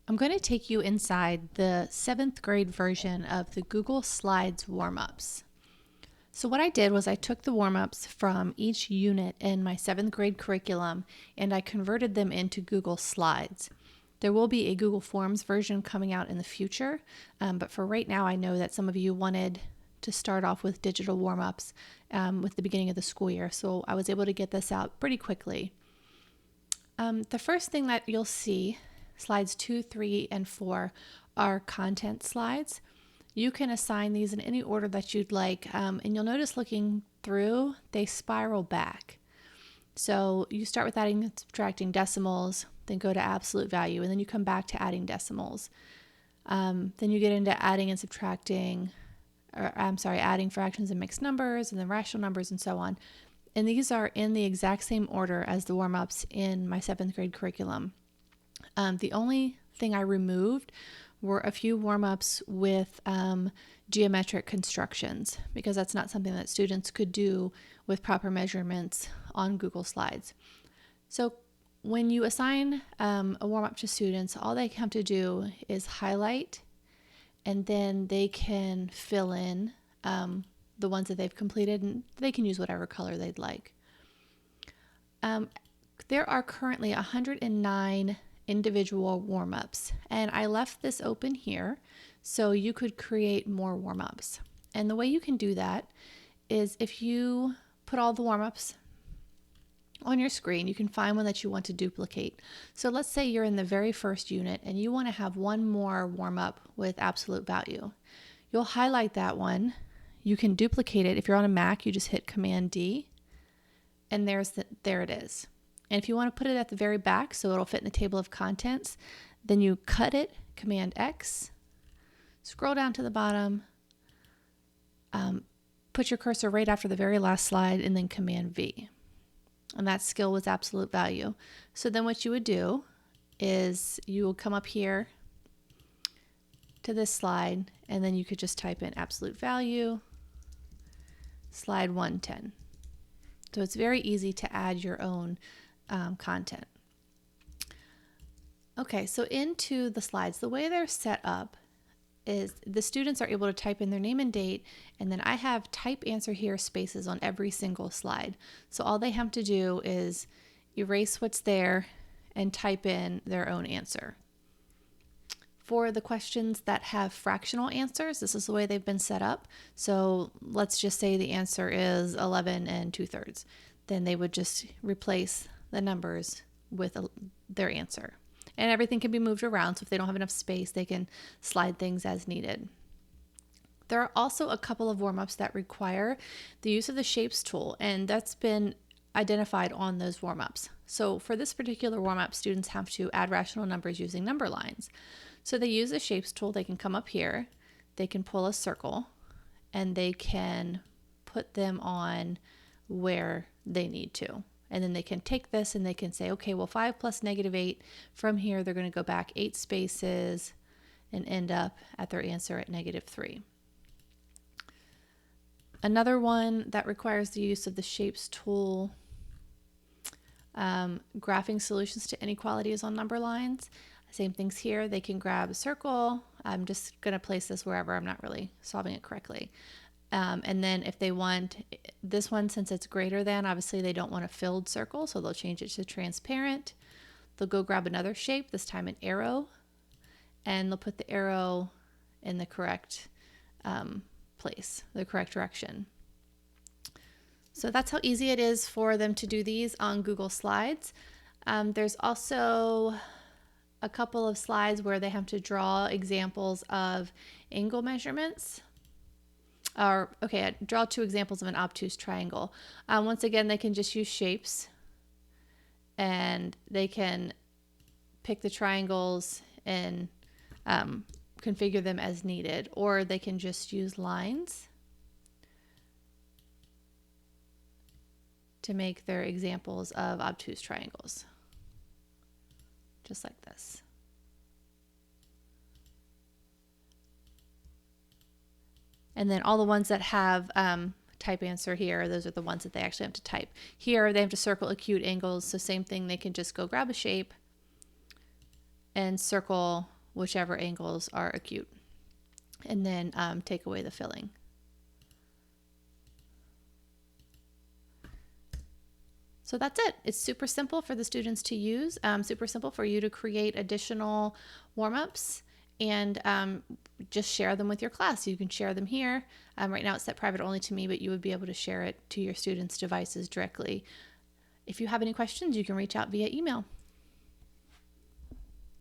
I'm going to take you inside the 7th grade version of the Google Slides warm-ups. So what I did was I took the warm-ups from each unit in my 7th grade curriculum and I converted them into Google Slides. There will be a Google Forms version coming out in the future, but for right now I know that some of you wanted to start off with digital warm-ups with the beginning of the school year, so I was able to get this out pretty quickly. The first thing that you'll see, slides 2, 3, and 4, are content slides. You can assign these in any order that you'd like, and you'll notice looking through, they spiral back. So you start with adding and subtracting decimals, then go to absolute value, and then you come back to adding decimals. Then you get into adding and subtracting, adding fractions and mixed numbers, and then rational numbers, and so on. And these are in the exact same order as the warm-ups in my 7th grade curriculum. The only thing I removed were a few warm-ups with geometric constructions, because that's not something that students could do with proper measurements on Google Slides. So when you assign a warm-up to students, all they have to do is highlight, and then they can fill in the ones that they've completed, and they can use whatever color they'd like. There are currently 109 individual warm-ups, and I left this open here so you could create more warm-ups. And the way you can do that is if you put all the warm-ups on your screen, you can find one that you want to duplicate. So let's say you're in the very first unit and you want to have one more warm-up with absolute value. You'll highlight that one. You can duplicate it. If you're on a Mac, you just hit Command D, and there it is. And if you want to put it at the very back so it'll fit in the table of contents, then you cut it, Command X, scroll down to the bottom, put your cursor right after the very last slide, and then Command V. And that skill was absolute value. So then what you would do is you will come up here to this slide, and then you could just type in absolute value, slide 110. So it's very easy to add your own content. Okay, so into the slides, the way they're set up is the students are able to type in their name and date, and then I have type answer here spaces on every single slide. So all they have to do is erase what's there and type in their own answer. For the questions that have fractional answers, this is the way they've been set up. So let's just say the answer is 11 2/3. Then they would just replace the numbers with their answer. And everything can be moved around, so if they don't have enough space, they can slide things as needed. There are also a couple of warm-ups that require the use of the Shapes tool, and that's been identified on those warm-ups. So for this particular warm-up, students have to add rational numbers using number lines. So they use the Shapes tool. They can come up here, they can pull a circle, and they can put them on where they need to. And then they can take this and they can say, okay, well, 5 plus -8, from here they're going to go back 8 spaces and end up at their answer at -3. Another one that requires the use of the Shapes tool, graphing solutions to inequalities on number lines. Same things here. They can grab a circle. I'm just going to place this wherever I'm not really solving it correctly. And then if they want this one, since it's greater than, obviously they don't want a filled circle, so they'll change it to transparent. They'll go grab another shape, this time an arrow, and they'll put the arrow in the correct place, the correct direction. So that's how easy it is for them to do these on Google Slides. There's also a couple of slides where they have to draw examples of angle measurements. Draw 2 examples of an obtuse triangle. Once again, they can just use shapes, and they can pick the triangles and configure them as needed, or they can just use lines to make their examples of obtuse triangles, just like this. And then all the ones that have type answer here, those are the ones that they actually have to type. Here they have to circle acute angles, so same thing, they can just go grab a shape and circle whichever angles are acute. And then take away the filling. So that's it. It's super simple for the students to use, super simple for you to create additional warm-ups and just share them with your class. You can share them here. Right now it's set private only to me, but you would be able to share it to your students' devices directly. If you have any questions, you can reach out via email.